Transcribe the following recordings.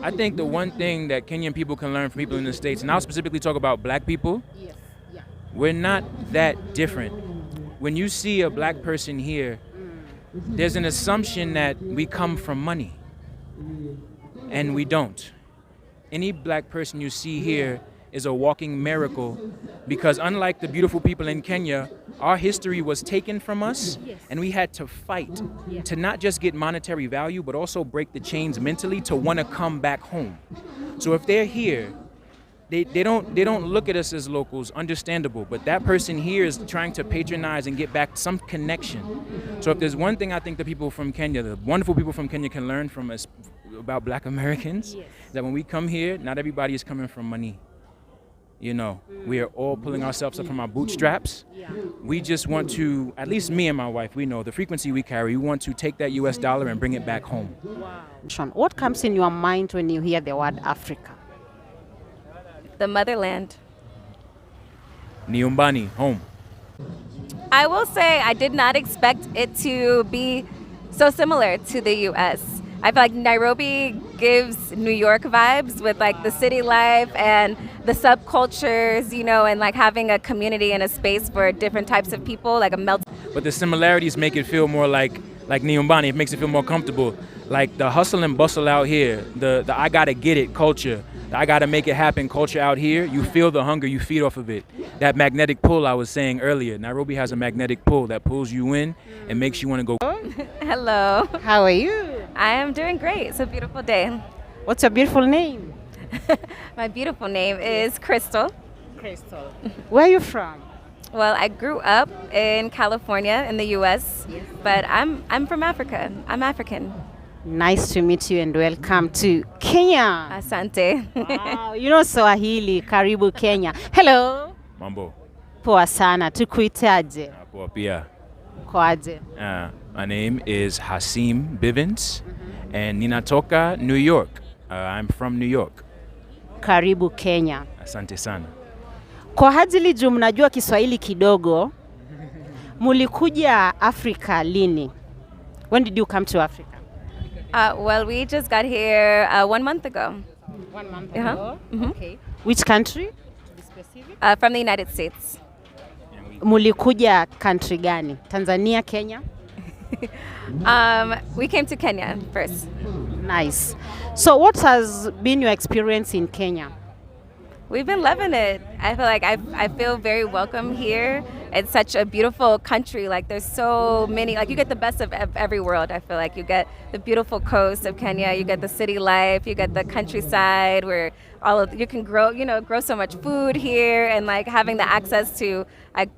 I think the one thing that Kenyan people can learn from people in the States, and I'll specifically talk about black people, Yes. Yeah. we're not that different. When you see a black person here, there's an assumption that we come from money, and we don't. Any black person you see here is a walking miracle because unlike the beautiful people in Kenya, our history was taken from us and we had to fight to not just get monetary value but also break the chains mentally to want to come back home. So if they're here, they don't look at us as locals, understandable, but that person here is trying to patronize and get back some connection. So if there's one thing I think the people from Kenya, the wonderful people from Kenya can learn from us about black Americans, that when we come here, not everybody is coming from money. You know, we are all pulling ourselves up from our bootstraps. We just want to, at least me and my wife, we know the frequency we carry, we want to take that US dollar and bring it back home. Sean, what comes in your mind when you hear the word Africa? The motherland. Nyumbani, home. I will say I did not expect it to be so similar to the US. I feel like Nairobi gives New York vibes with like the city life and the subcultures, you know, and like having a community and a space for different types of people, like a melt. But the similarities make it feel more like Nyumbani. It makes it feel more comfortable. Like the hustle and bustle out here, the I gotta get it culture, the I gotta make it happen culture out here, you feel the hunger, you feed off of it. That magnetic pull I was saying earlier, Nairobi has a magnetic pull that pulls you in and makes you want to go. Hello. How are you? I am doing great. It's a beautiful day. What's your beautiful name? My beautiful name is Crystal. Crystal. Where are you from? Well, I grew up in California in the US, but I'm from Africa. I'm African. Nice to meet you and welcome to Kenya. Asante. Wow, you know Swahili, karibu Kenya. Hello. Mambo. Poa sana, tukuitaje? Poa pia. Kwaje? My name is Hasim Bivens and ninatoka New York. I'm from New York. Karibu Kenya. Asante sana. Kwa ajili juu mnajua Kiswahili kidogo, mulikuja Afrika lini? When did you come to Africa? Well, we just got here 1 month ago. 1 month ago? Mm-hmm. Okay. Which country? To be specific? From the United States. Mulikuja country gani? Tanzania, Kenya? We came to Kenya first. Nice. So what has been your experience in Kenya? We've been loving it. I feel like I feel very welcome here. It's such a beautiful country. Like there's so many, like you get the best of every world. I feel like you get the beautiful coast of Kenya, you get the city life, you get the countryside where you can grow so much food here, and like having the access to like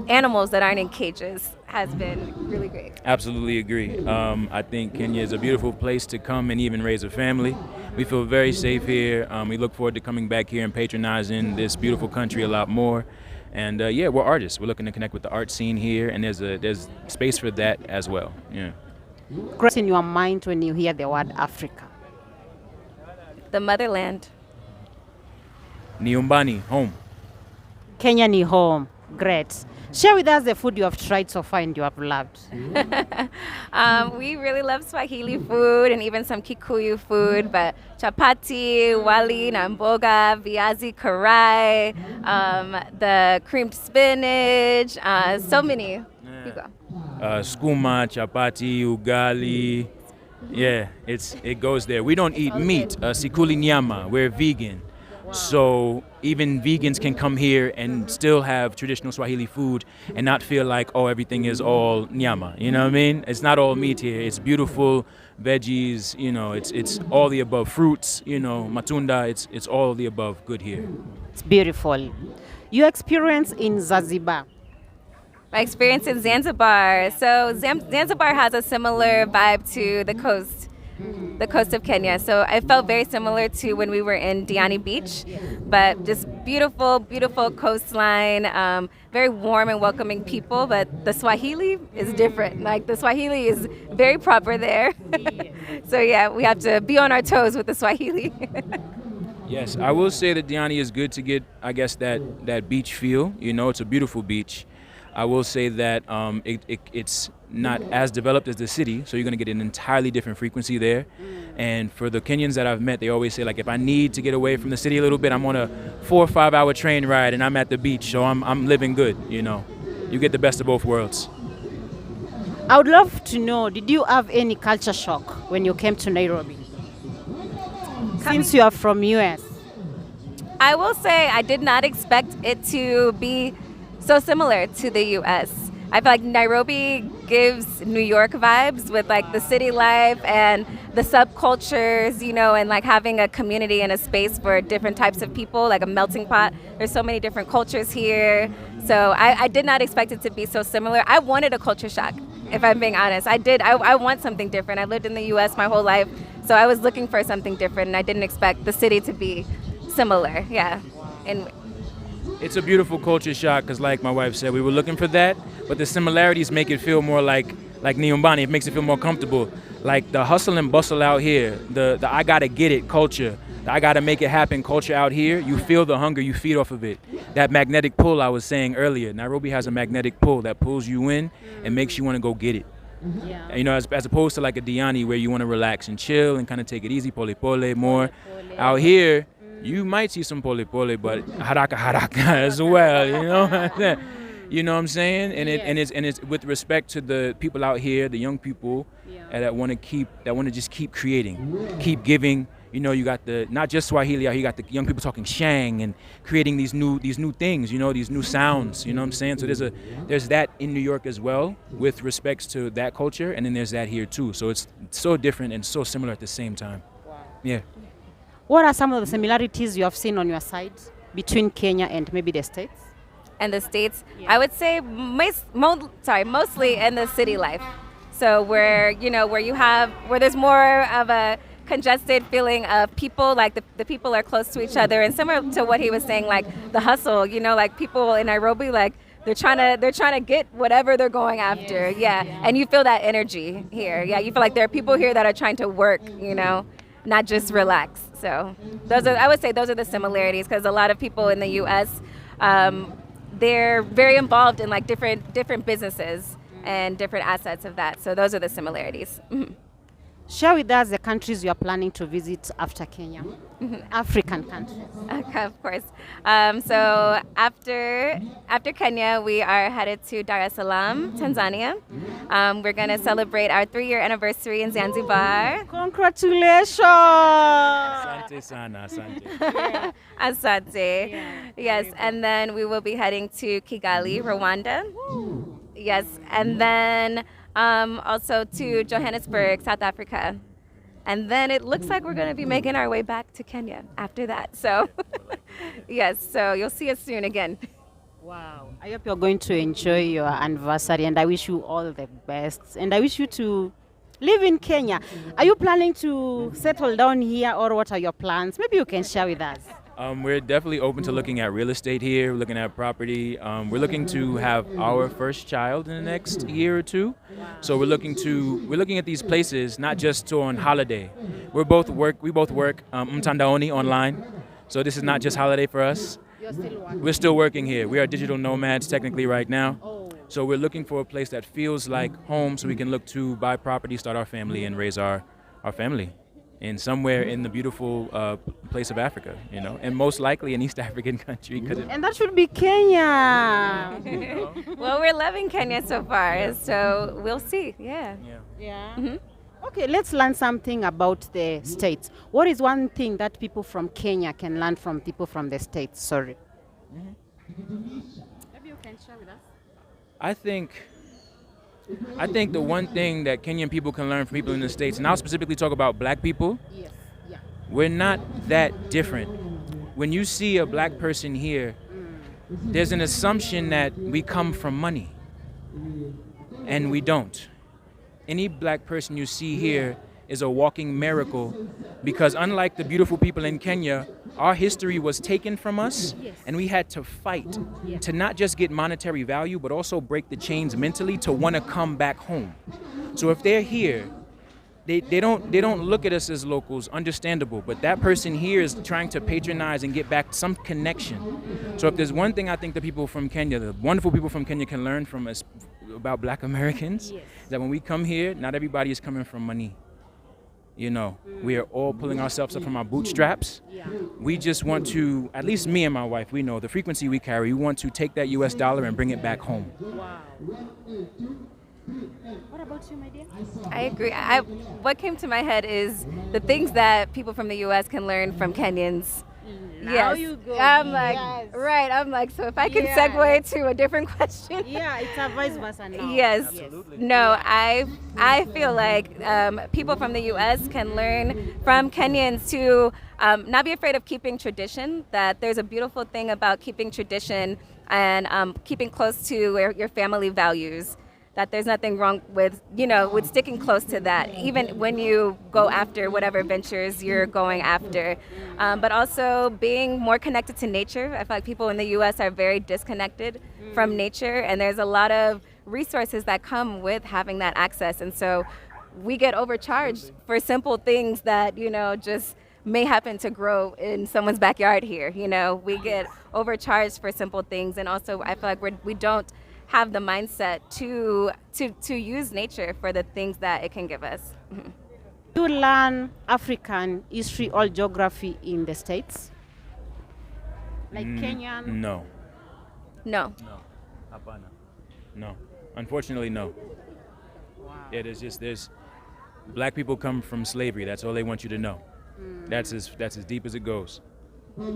animals that aren't in cages has been really great. Absolutely agree. I think Kenya is a beautiful place to come and even raise a family. We feel very safe here. We look forward to coming back here and patronizing this beautiful country a lot more. And yeah, we're artists. We're looking to connect with the art scene here, and there's space for that as well. Yeah. What's in your mind when you hear the word Africa? The motherland. Nyumbani, home. Kenya ni home. Great. Share with us the food you have tried so far and you have loved. We really love Swahili food and even some Kikuyu food, but chapati, wali na mboga, viazi karai, the creamed spinach, so many. You go. Skuma, chapati, ugali. Yeah, it goes there. We don't eat meat. Sikuli nyama. We're vegan. So even vegans can come here and still have traditional Swahili food and not feel like, oh, everything is all nyama. You know what I mean? It's not all meat here. It's beautiful veggies, you know, it's all the above. Fruits, you know, matunda, it's all the above good here. It's beautiful. Your experience in Zanzibar? My experience in Zanzibar. So Zanzibar has a similar vibe to the coast of Kenya. So I felt very similar to when we were in Diani Beach, but just beautiful, beautiful coastline, very warm and welcoming people, but the Swahili is different. Like the Swahili is very proper there. So yeah, we have to be on our toes with the Swahili. Yes, I will say that Diani is good to get, I guess, that beach feel. You know, it's a beautiful beach. I will say that it's not as developed as the city, so you're going to get an entirely different frequency there. And for the Kenyans that I've met, they always say, like, if I need to get away from the city a little bit, I'm on a 4 or 5 hour train ride and I'm at the beach, so I'm living good, you know. You get the best of both worlds. I would love to know, did you have any culture shock when you came to Nairobi? Since you are from US. I will say I did not expect it to be so similar to the US. I feel like Nairobi gives New York vibes with like the city life and the subcultures, you know, and like having a community and a space for different types of people, like a melting pot. There's so many different cultures here. So I did not expect it to be so similar. I wanted a culture shock, if I'm being honest. I did. I want something different. I lived in the US my whole life, so I was looking for something different, and I didn't expect the city to be similar. Yeah. And It's a beautiful culture shock because, like my wife said, we were looking for that, but the similarities make it feel more like Niombani. It makes it feel more comfortable. Like the hustle and bustle out here, the I gotta get it culture, the I gotta make it happen culture out here, you feel the hunger, you feed off of it. That magnetic pull I was saying earlier, Nairobi has a magnetic pull that pulls you in and makes you want to go get it. Yeah. You know, as opposed to like a Diani where you want to relax and chill and kind of take it easy, pole pole more. Out here, you might see some pole pole, but haraka as well, you know? You know what I'm saying? And it's with respect to the people out here, the young people that want to just keep creating, keep giving. You know, you got the not just Swahili out here, you got the young people talking Shang and creating these new things, you know, these new sounds, you know what I'm saying? So there's that in New York as well with respects to that culture, and then there's that here too. So it's so different and so similar at the same time. Wow. Yeah. What are some of the similarities you have seen on your side between Kenya and maybe the States? and the States, I would say mostly in the city life. So where there's more of a congested feeling of people, like the people are close to each other, and similar to what he was saying, like the hustle, like people in Nairobi, like they're trying to get whatever they're going after. And you feel that energy here. You feel like there are people here that are trying to work, not just relax. So I would say those are the similarities, because a lot of people in the US, they're very involved in like different businesses and different assets of that. So those are the similarities. Mm-hmm. Share with us the countries you are planning to visit after Kenya, African countries. Okay, of course. So after Kenya, we are headed to Dar es Salaam, Tanzania. We're going to celebrate our 3-year anniversary in Zanzibar. Congratulations! Asante sana, asante. Asante. Yeah. Yes, and then we will be heading to Kigali, Rwanda. Yes, and then also to Johannesburg, South Africa. And then it looks like we're going to be making our way back to Kenya after that. So, yes, so you'll see us soon again. Wow. I hope you're going to enjoy your anniversary, and I wish you all the best. And I wish you to live in Kenya. Are you planning to settle down here, or what are your plans? Maybe you can share with us. We're definitely open to looking at real estate here, looking at property. We're looking to have our first child in the next year or two. So we're looking at these places not just on holiday. We both work mtandaoni online. So this is not just holiday for us. You're still working. We're still working here. We are digital nomads technically right now. Oh. So we're looking for a place that feels like home, so we can look to buy property, start our family, and raise our family in somewhere in the beautiful place of Africa, and most likely an East African country. And that should be Kenya. Well, we're loving Kenya so far, so we'll see. Yeah. Mm-hmm. Okay, let's learn something about the States. What is one thing that people from Kenya can learn from people from the States? Sorry. Maybe you can share with us. I think the one thing that Kenyan people can learn from people in the States, and I'll specifically talk about black people, Yes. Yeah. we're not that different. When you see a black person here, there's an assumption that we come from money, and we don't. Any black person you see here is a walking miracle, because unlike the beautiful people in Kenya, our history was taken from us, and we had to fight to not just get monetary value, but also break the chains mentally to want to come back home. So if they're here, they don't look at us as locals, understandable, but that person here is trying to patronize and get back some connection. So if there's one thing I think the people from Kenya, the wonderful people from Kenya, can learn from us, about Black Americans is that when we come here, not everybody is coming from money. You know, we are all pulling ourselves up from our bootstraps. We just want to, at least me and my wife, we know the frequency we carry. We want to take that US dollar and bring it back home. Wow. What about you, my dear? I agree. What came to my head is the things that people from the U.S. can learn from Kenyans. Now you go. I'm like, Yes. right. I'm like, so if I can Yeah. segue to a different question. Yeah, it's a vice versa now. Yes. Absolutely. No, I feel like people from the U.S. can learn from Kenyans to not be afraid of keeping tradition. That there's a beautiful thing about keeping tradition and keeping close to your family values. That there's nothing wrong with, with sticking close to that, even when you go after whatever ventures you're going after. But also being more connected to nature. I feel like people in the U.S. are very disconnected from nature, and there's a lot of resources that come with having that access. And so we get overcharged for simple things that, just may happen to grow in someone's backyard here. We get overcharged for simple things. And also I feel like we don't have the mindset to use nature for the things that it can give us. You learn African history or geography in the States? Like Kenyan? No. No. No. Hapana. No. Unfortunately, no. Wow. Yeah, there's Black people come from slavery. That's all they want you to know. That's as deep as it goes.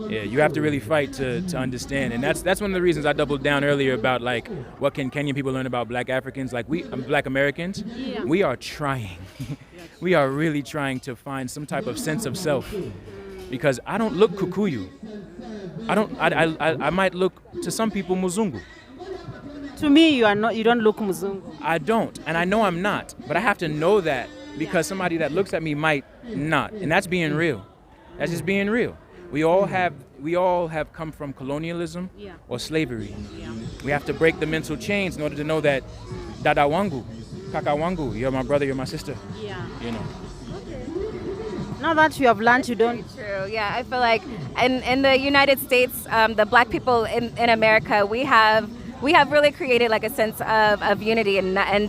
Yeah, you have to really fight to understand, and that's one of the reasons I doubled down earlier about like what can Kenyan people learn about Black Africans. Like Black Americans, we are trying. We are really trying to find some type of sense of self, because I don't look Kikuyu. I might look to some people Muzungu. To me, you are not. You don't look Muzungu. I don't, and I know I'm not, but I have to know that because somebody that looks at me might not, and that's being real. That's just being real. We all have come from colonialism or slavery. We have to break the mental chains in order to know that Dada wangu, Kaka wangu, you're my brother, you're my sister. Yeah. Now that you have learned, you don't. True. Yeah, I feel like in the United States, the Black people in America, we have really created like a sense of unity not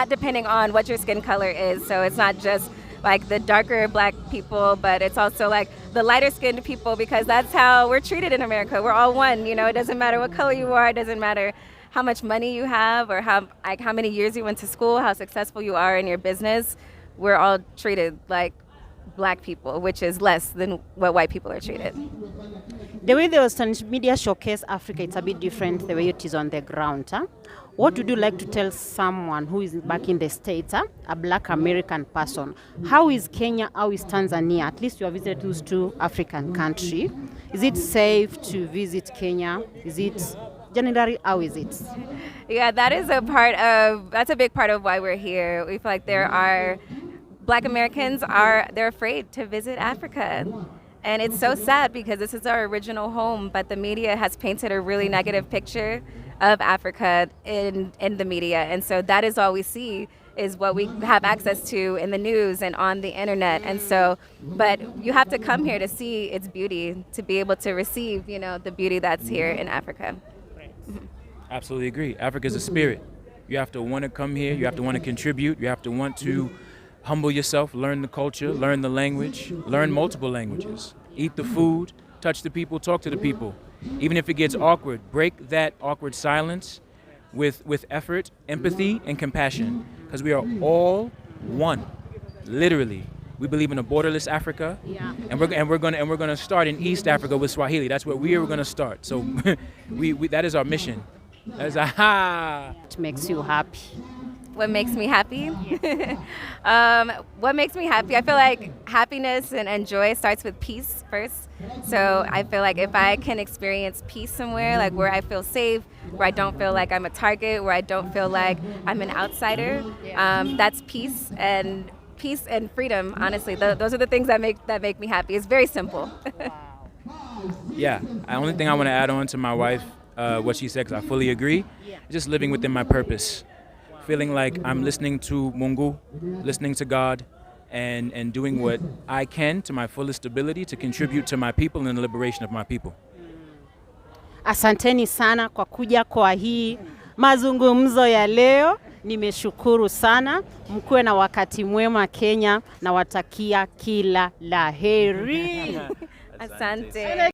depending on what your skin color is. So it's not just like the darker Black people, but it's also like the lighter skinned people, because that's how we're treated in America. We're all one, it doesn't matter what color you are, it doesn't matter how much money you have or how many years you went to school, how successful you are in your business. We're all treated like Black people, which is less than what white people are treated. The way the Western media showcase Africa, it's a bit different the way it is on the ground. Huh? What would you like to tell someone who is back in the States, a Black American person? How is Kenya, how is Tanzania? At least you have visited those two African countries. Is it safe to visit Kenya? Is it generally, how is it? Yeah, that's a big part of why we're here. We feel like Black Americans they're afraid to visit Africa. And it's so sad because this is our original home, but the media has painted a really negative picture of Africa in the media. And so that is all we see, is what we have access to in the news and on the internet. And so, but you have to come here to see its beauty, to be able to receive, the beauty that's here in Africa. Absolutely agree. Africa is a spirit. You have to want to come here. You have to want to contribute. You have to want to humble yourself, learn the culture, learn the language, learn multiple languages, eat the food, touch the people, talk to the people. Even if it gets awkward, break that awkward silence with effort, empathy, and compassion, because we are all one. Literally, we believe in a borderless Africa, and we're gonna start in East Africa with Swahili. That's where we are gonna start. So, we that is our mission. That is What makes you happy? What makes me happy? What makes me happy? I feel like happiness and joy starts with peace first. So I feel like if I can experience peace somewhere, like where I feel safe, where I don't feel like I'm a target, where I don't feel like I'm an outsider, that's peace and freedom. Honestly, those are the things that make me happy. It's very simple. Yeah. The only thing I want to add on to my wife, what she said, 'cause I fully agree, just living within my purpose. Feeling like I'm listening to Mungu, listening to God, and doing what I can to my fullest ability to contribute to my people and the liberation of my people. Asanteni sana kwa kuja kwa hii mazungumzo ya leo. Nimeshukuru sana. Mkuwe na wakati mwema Kenya, na watakia kila laheri. Asante.